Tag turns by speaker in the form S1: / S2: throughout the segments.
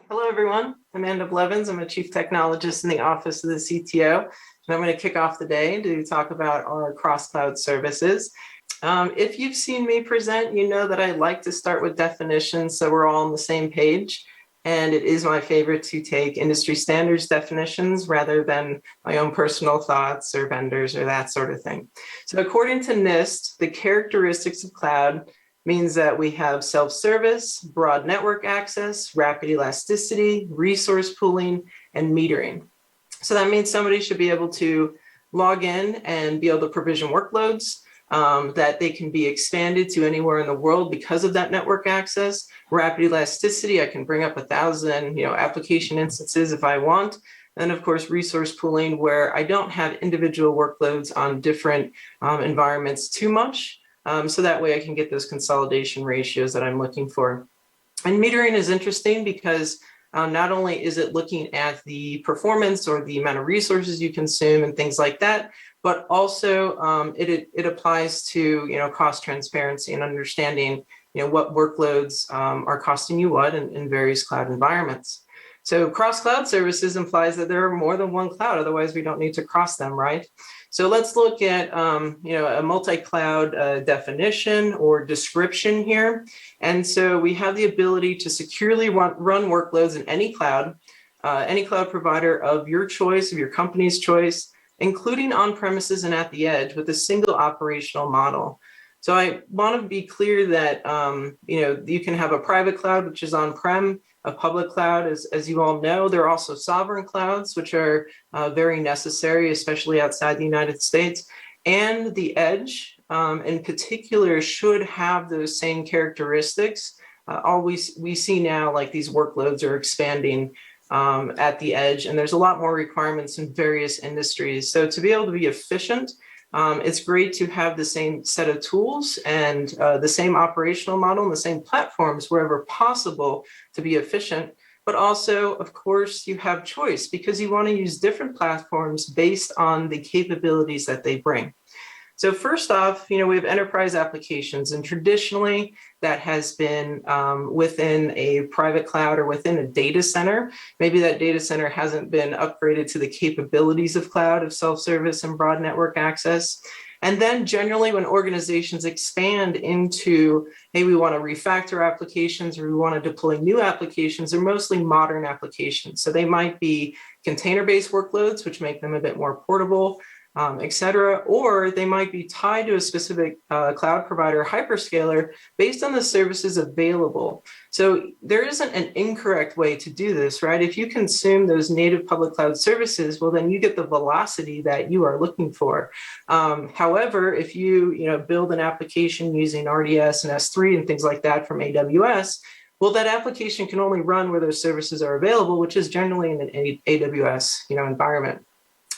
S1: Hello, everyone. I'm Amanda Blevins. I'm a chief technologist in the office of the CTO, and I'm going to kick off the day to talk about our cross-cloud services. If you've seen me present, you know that I like to start with definitions so we're all on the same page. And it is my favorite to take industry standards definitions rather than my own personal thoughts or vendors or that sort of thing. So according to NIST, the characteristics of cloud means that we have self-service, broad network access, rapid elasticity, resource pooling, and metering. So that means somebody should be able to log in and be able to provision workloads, that they can be expanded to anywhere in the world because of that network access. Rapid elasticity, I can bring up 1,000 application instances if I want. And of course, resource pooling, where I don't have individual workloads on different environments too much. So that way I can get those consolidation ratios that I'm looking for. And metering is interesting because not only is it looking at the performance or the amount of resources you consume and things like that, but also it applies to cost transparency and understanding what workloads are costing you what in various cloud environments. So cross-cloud services implies that there are more than one cloud, otherwise we don't need to cross them, right? So let's look at a multi-cloud definition or description here. And so we have the ability to securely run workloads in any cloud provider of your choice, of your company's choice, including on-premises and at the edge with a single operational model. So I want to be clear that you can have a private cloud, which is on-prem, a public cloud, as you all know. There are also sovereign clouds, which are very necessary, especially outside the United States. And the edge, in particular, should have those same characteristics. We see now, like, these workloads are expanding at the edge, and there's a lot more requirements in various industries. So to be able to be efficient, it's great to have the same set of tools and the same operational model and the same platforms wherever possible to be efficient. But also, of course, you have choice because you want to use different platforms based on the capabilities that they bring. So first off, we have enterprise applications, and traditionally that has been within a private cloud or within a data center. Maybe that data center hasn't been upgraded to the capabilities of cloud, of self-service and broad network access. And then generally when organizations expand into, hey, we want to refactor applications or we want to deploy new applications, they're mostly modern applications. So they might be container-based workloads, which make them a bit more portable, et cetera, or they might be tied to a specific cloud provider or hyperscaler based on the services available. So there isn't an incorrect way to do this, right? If you consume those native public cloud services, well, then you get the velocity that you are looking for. However, if you build an application using RDS and S3 and things like that from AWS, well, that application can only run where those services are available, which is generally in an AWS environment.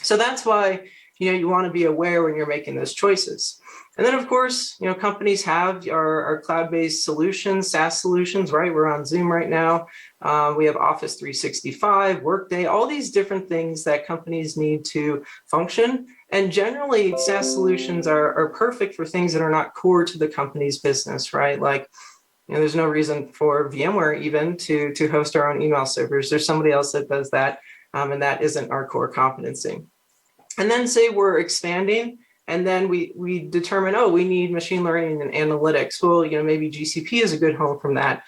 S1: So that's why you want to be aware when you're making those choices. And then, of course, companies have our cloud-based solutions, SaaS solutions, right? We're on Zoom right now. We have Office 365, Workday, all these different things that companies need to function. And generally, SaaS solutions are perfect for things that are not core to the company's business, right? Like, there's no reason for VMware even to host our own email servers. There's somebody else that does that, and that isn't our core competency. And then say we're expanding, and then we determine, oh, we need machine learning and analytics. Well, maybe GCP is a good home from that.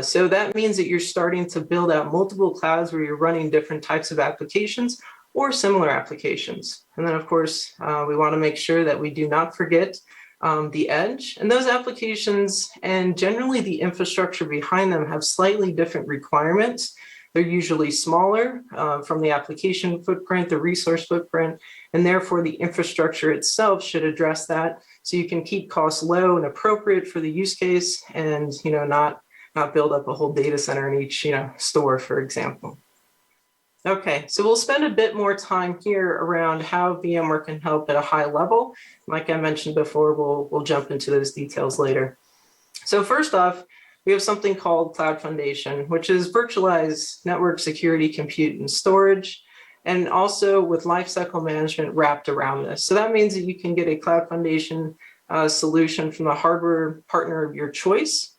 S1: So that means that you're starting to build out multiple clouds where you're running different types of applications or similar applications. And then, of course, we want to make sure that we do not forget the edge. And those applications and generally the infrastructure behind them have slightly different requirements. They're usually smaller from the application footprint, the resource footprint, and therefore the infrastructure itself should address that so you can keep costs low and appropriate for the use case and not build up a whole data center in each store, for example. Okay, so we'll spend a bit more time here around how VMware can help at a high level. Like I mentioned before, we'll jump into those details later. So first off, we have something called Cloud Foundation, which is virtualized network security, compute, and storage, and also with lifecycle management wrapped around this. So that means that you can get a Cloud Foundation solution from the hardware partner of your choice.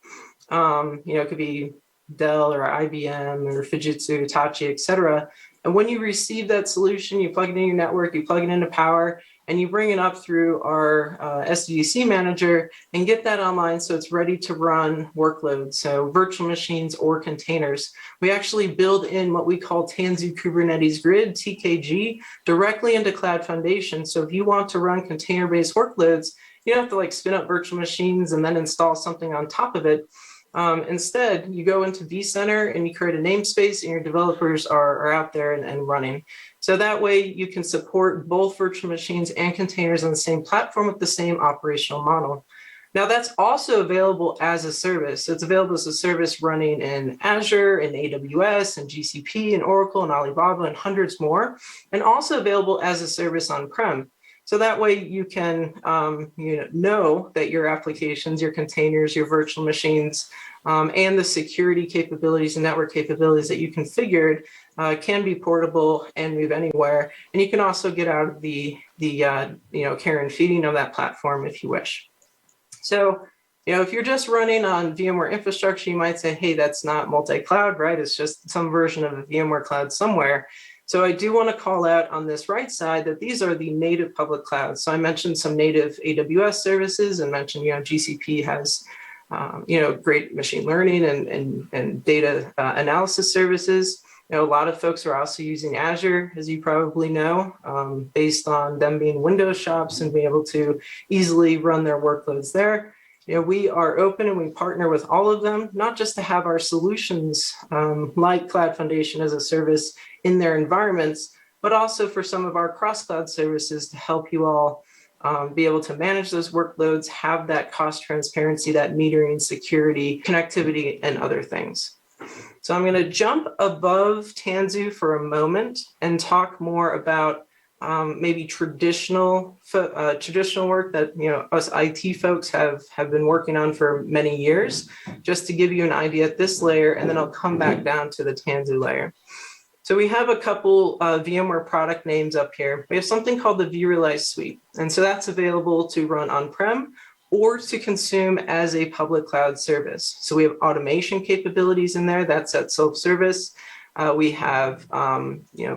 S1: It could be Dell or IBM or Fujitsu, Hitachi, et cetera. And when you receive that solution, you plug it in your network, you plug it into power, and you bring it up through our SDDC manager and get that online so it's ready to run workloads, so virtual machines or containers. We actually build in what we call Tanzu Kubernetes Grid, TKG, directly into Cloud Foundation. So if you want to run container-based workloads, you don't have to like spin up virtual machines and then install something on top of it. Instead, you go into vCenter and you create a namespace and your developers are out there and running. So that way you can support both virtual machines and containers on the same platform with the same operational model. Now that's also available as a service. So it's available as a service running in Azure and AWS and GCP and Oracle and Alibaba and hundreds more, and also available as a service on-prem. So that way you can know that your applications, your containers, your virtual machines, and the security capabilities and network capabilities that you configured can be portable and move anywhere. And you can also get out of the care and feeding of that platform if you wish. So, if you're just running on VMware infrastructure, you might say, hey, that's not multi-cloud, right? It's just some version of a VMware cloud somewhere. So I do want to call out on this right side that these are the native public clouds. So I mentioned some native AWS services and mentioned, GCP has, great machine learning and data analysis services. A lot of folks are also using Azure, as you probably know, based on them being Windows shops and being able to easily run their workloads there. We are open and we partner with all of them, not just to have our solutions like Cloud Foundation as a service in their environments, but also for some of our cross-cloud services to help you all be able to manage those workloads, have that cost transparency, that metering, security, connectivity, and other things. So I'm going to jump above Tanzu for a moment and talk more about maybe traditional work that us IT folks have been working on for many years, just to give you an idea at this layer, and then I'll come back down to the Tanzu layer. So we have a couple VMware product names up here. We have something called the Vrealize suite, and so that's available to run on-prem or to consume as a public cloud service. So we have automation capabilities in there. That's at self-service. We have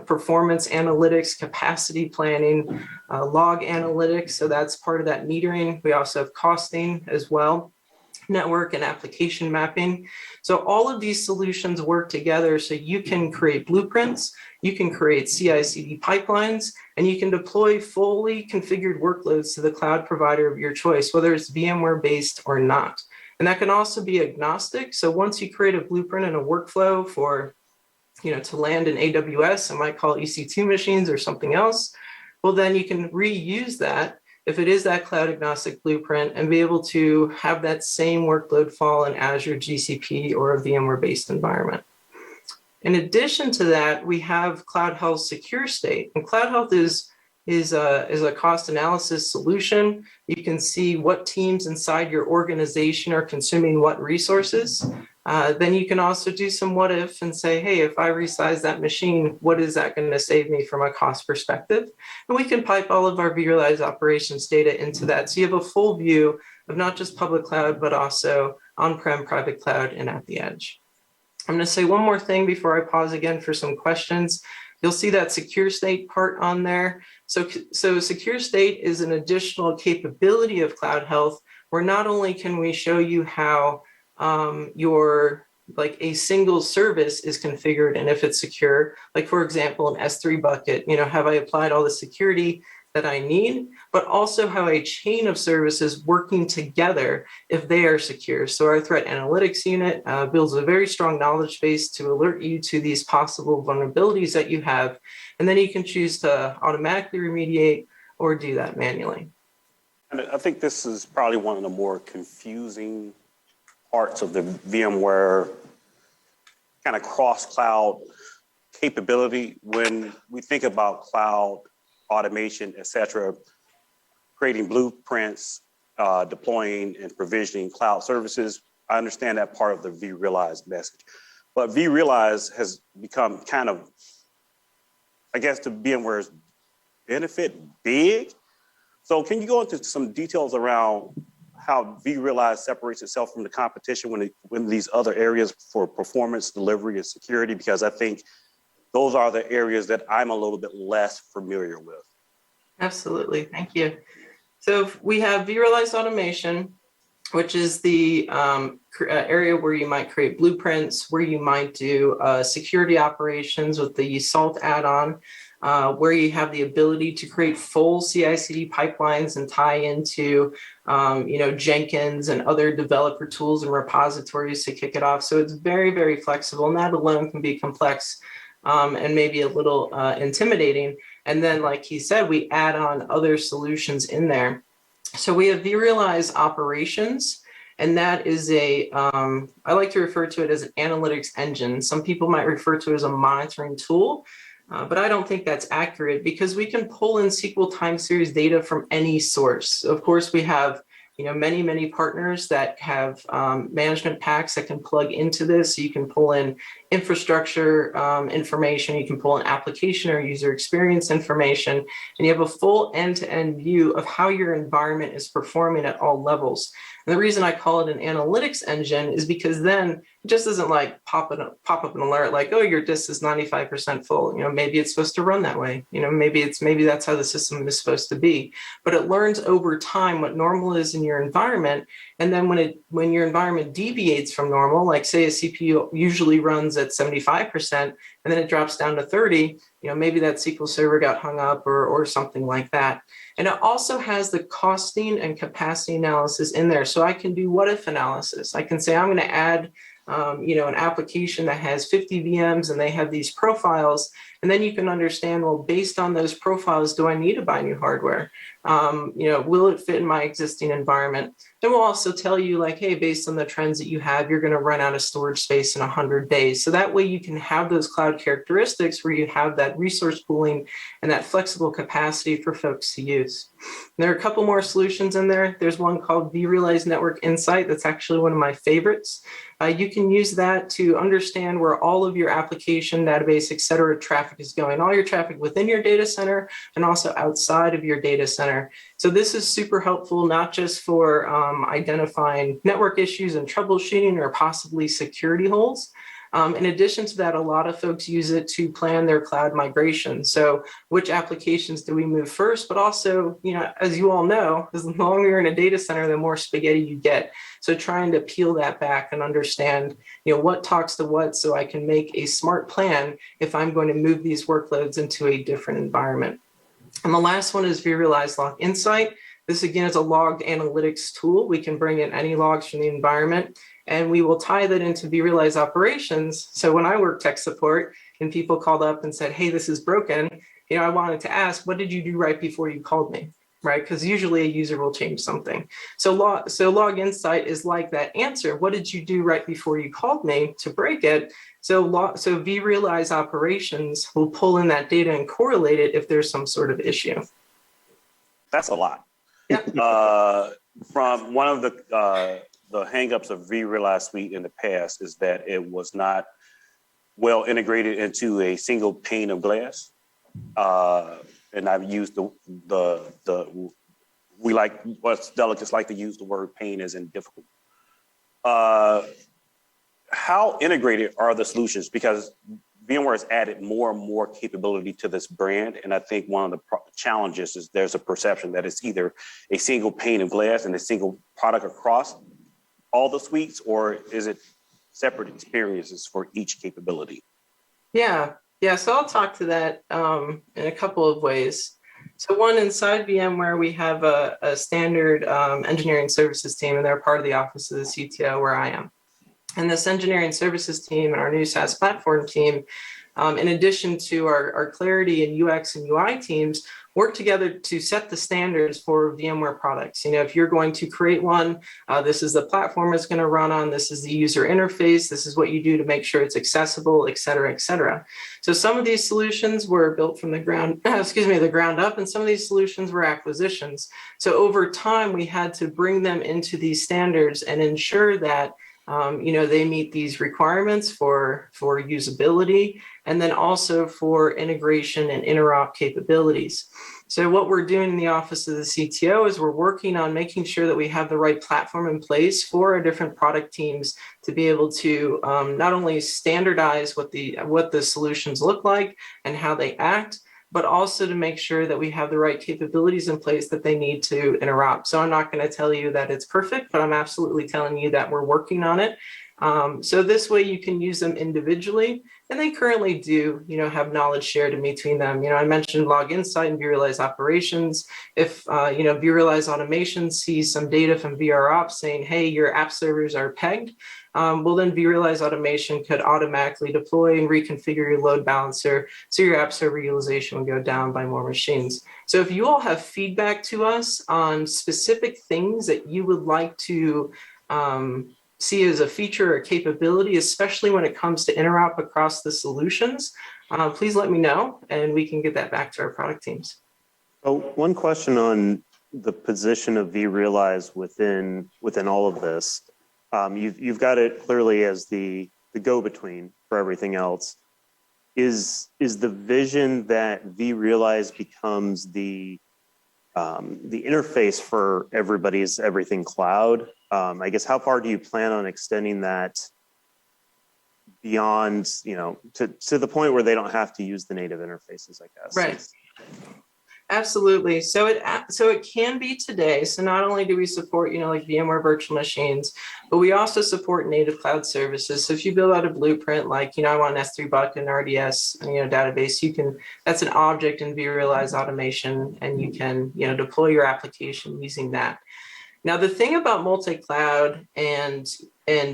S1: performance analytics, capacity planning, log analytics. So that's part of that metering. We also have costing as well, network and application mapping. So all of these solutions work together so you can create blueprints, you can create CI/CD pipelines, and you can deploy fully configured workloads to the cloud provider of your choice, whether it's VMware based or not. And that can also be agnostic. So once you create a blueprint and a workflow for to land in AWS, I might call EC2 machines or something else, well, then you can reuse that if it is that cloud agnostic blueprint and be able to have that same workload fall in Azure, GCP, or a VMware-based environment. In addition to that, we have Cloud Health Secure State. And Cloud Health is a cost analysis solution. You can see what teams inside your organization are consuming what resources. Then you can also do some what if and say, hey, if I resize that machine, what is that going to save me from a cost perspective? And we can pipe all of our Vrealize operations data into that. So you have a full view of not just public cloud, but also on-prem, private cloud, and at the edge. I'm going to say one more thing before I pause again for some questions. You'll see that secure state part on there. So secure state is an additional capability of Cloud Health, where not only can we show you how your a single service is configured and if it's secure, like for example, an S3 bucket, have I applied all the security that I need, but also how a chain of services working together if they are secure. So our threat analytics unit builds a very strong knowledge base to alert you to these possible vulnerabilities that you have, and then you can choose to automatically remediate or do that manually.
S2: And I think this is probably one of the more confusing parts of the VMware kind of cross-cloud capability when we think about cloud automation, et cetera, creating blueprints, deploying and provisioning cloud services. I understand that part of the Vrealize message, but Vrealize has become kind of, I guess, to VMware's benefit, big. So can you go into some details around how Vrealize separates itself from the competition when these other areas for performance, delivery, and security? Because I think those are the areas that I'm a little bit less familiar with.
S1: Absolutely, thank you. So we have Vrealize Automation, which is the area where you might create blueprints, where you might do security operations with the SALT add-on, where you have the ability to create full CI/CD pipelines and tie into Jenkins and other developer tools and repositories to kick it off. So it's very, very flexible, and that alone can be complex and maybe a little intimidating. And then, like he said, we add on other solutions in there. So we have Vrealize Operations, and that is I like to refer to it as an analytics engine. Some people might refer to it as a monitoring tool, but I don't think that's accurate because we can pull in SQL time series data from any source. Of course, we have many, many partners that have management packs that can plug into this. So you can pull in infrastructure information, you can pull in application or user experience information, and you have a full end-to-end view of how your environment is performing at all levels. And the reason I call it an analytics engine is because then it just doesn't like pop up an alert like, oh, your disk is 95% full. Maybe it's supposed to run that way. Maybe that's how the system is supposed to be. But it learns over time what normal is in your environment. And then when your environment deviates from normal, like say a CPU usually runs at 75%, and then it drops down to 30, maybe that SQL server got hung up or something like that. And it also has the costing and capacity analysis in there. So I can do what if analysis. I can say I'm going to add an application that has 50 VMs and they have these profiles. And then you can understand, well, based on those profiles, do I need to buy new hardware? Will it fit in my existing environment? Then we'll also tell you like, hey, based on the trends that you have, you're going to run out of storage space in 100 days. So that way you can have those cloud characteristics where you have that resource pooling and that flexible capacity for folks to use. And there are a couple more solutions in there. There's one called Vrealize Network Insight. That's actually one of my favorites. You can use that to understand where all of your application, database, et cetera, traffic is going, all your traffic within your data center and also outside of your data center. So this is super helpful, not just for identifying network issues and troubleshooting or possibly security holes. In addition to that, a lot of folks use it to plan their cloud migration. So which applications do we move first? But also, as you all know, as longer you're in a data center, the more spaghetti you get. So trying to peel that back and understand, what talks to what so I can make a smart plan if I'm going to move these workloads into a different environment. And the last one is Vrealizelog Insight. This again is a logged analytics tool. We can bring in any logs from the environment and we will tie that into Vrealize Operations. So when I worked tech support and people called up and said, hey, this is broken, I wanted to ask, what did you do right before you called me? Right? Because usually a user will change something. So Log Insight is like that answer. What did you do right before you called me to break it? So Vrealize Operations will pull in that data and correlate it if there's some sort of issue.
S2: That's a lot.
S1: Yeah.
S2: From one of the hangups of Vrealize Suite in the past is that it was not well integrated into a single pane of glass. And I've used what delegates like to use the word pain as in difficult. How integrated are the solutions? Because VMware has added more and more capability to this brand. And I think one of the challenges is there's a perception that it's either a single pane of glass and a single product across all the suites, or is it separate experiences for each capability?
S1: Yeah, so I'll talk to that in a couple of ways. So one, inside VMware, we have a standard engineering services team, and they're part of the office of the CTO where I am. And this engineering services team and our new SaaS platform team, in addition to our Clarity and UX and UI teams, work together to set the standards for VMware products. If you're going to create one, this is the platform it's going to run on, this is the user interface, this is what you do to make sure it's accessible, et cetera, et cetera. So some of these solutions were built from the ground up, and some of these solutions were acquisitions. So over time, we had to bring them into these standards and ensure that they meet these requirements for usability and then also for integration and interop capabilities. So what we're doing in the office of the CTO is we're working on making sure that we have the right platform in place for our different product teams to be able to not only standardize what the solutions look like and how they act, but also to make sure that we have the right capabilities in place that they need to interop. So I'm not going to tell you that it's perfect, but I'm absolutely telling you that we're working on it. So this way you can use them individually, and they currently do, have knowledge shared in between them. I mentioned Log Insight and Vrealize Operations. If, Vrealize Automation sees some data from VROps saying, hey, your app servers are pegged, well, then Vrealize Automation could automatically deploy and reconfigure your load balancer so your app server utilization will go down by more machines. So if you all have feedback to us on specific things that you would like to see as a feature or capability, especially when it comes to interop across the solutions, please let me know and we can get that back to our product teams.
S3: So one question on the position of Vrealize within all of this. You've got it clearly as the go-between for everything else. Is the vision that Vrealize becomes the interface for everybody's everything cloud? I guess how far do you plan on extending that beyond, to the point where they don't have to use the native interfaces, I guess?
S1: Right. Absolutely. So it can be today. So not only do we support, like VMware virtual machines, but we also support native cloud services. So if you build out a blueprint, like, I want an S3 bucket, an RDS, database, that's an object in Vrealize Automation, and you can, deploy your application using that. Now, the thing about multi-cloud and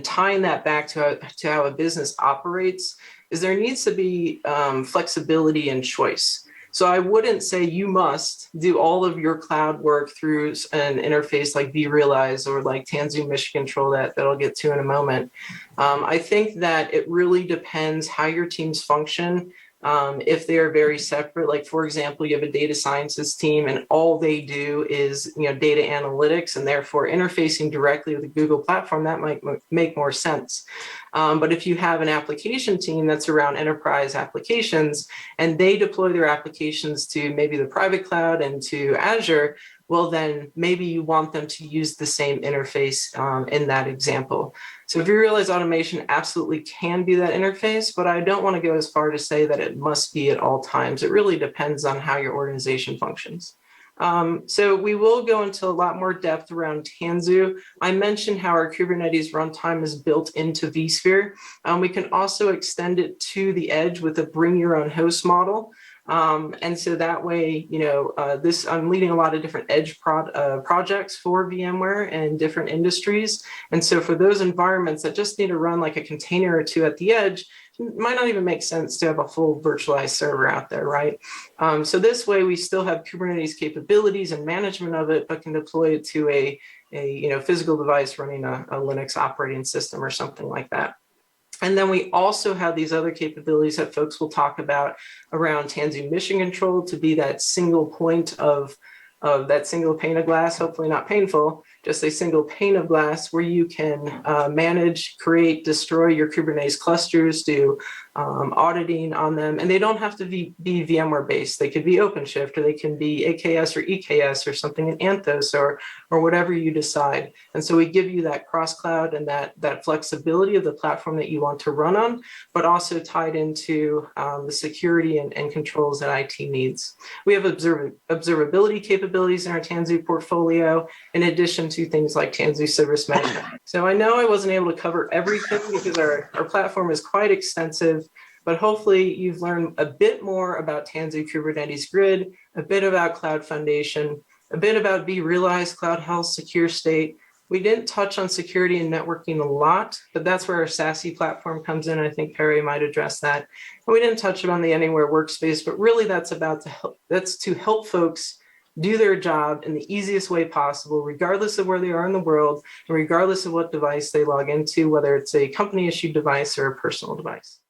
S1: tying that back to how a business operates is there needs to be flexibility and choice. So I wouldn't say you must do all of your cloud work through an interface like Vrealize or like Tanzu Mission Control that I'll get to in a moment. I think that it really depends how your teams function. If they are very separate, like for example, you have a data sciences team and all they do is data analytics and therefore interfacing directly with the Google platform, that might make more sense. But if you have an application team that's around enterprise applications and they deploy their applications to maybe the private cloud and to Azure, well, then maybe you want them to use the same interface in that example. So Vrealize Automation absolutely can be that interface, but I don't want to go as far to say that it must be at all times. It really depends on how your organization functions. So we will go into a lot more depth around Tanzu. I mentioned how our Kubernetes runtime is built into vSphere. We can also extend it to the edge with a bring your own host model. And so that way, I'm leading a lot of different edge projects for VMware and different industries. And so for those environments that just need to run like a container or two at the edge, it might not even make sense to have a full virtualized server out there, right? So this way we still have Kubernetes capabilities and management of it, but can deploy it to a physical device running a Linux operating system or something like that. And then we also have these other capabilities that folks will talk about around Tanzu Mission Control to be that single point of that single pane of glass, hopefully not painful, just a single pane of glass where you can manage, create, destroy your Kubernetes clusters, do auditing on them. And they don't have to be VMware based. They could be OpenShift, or they can be AKS or EKS or something in Anthos or whatever you decide. And so we give you that cross-cloud and that flexibility of the platform that you want to run on, but also tied into the security and controls that IT needs. We have observability capabilities in our Tanzu portfolio, in addition to things like Tanzu Service Mesh. So I know I wasn't able to cover everything because our platform is quite extensive, but hopefully you've learned a bit more about Tanzu Kubernetes Grid, a bit about Cloud Foundation, a bit about Vrealize Cloud Health Secure State. We didn't touch on security and networking a lot, but that's where our SASE platform comes in. I think Perry might address that. And we didn't touch on the Anywhere Workspace, but really that's to help folks do their job in the easiest way possible, regardless of where they are in the world, and regardless of what device they log into, whether it's a company-issued device or a personal device.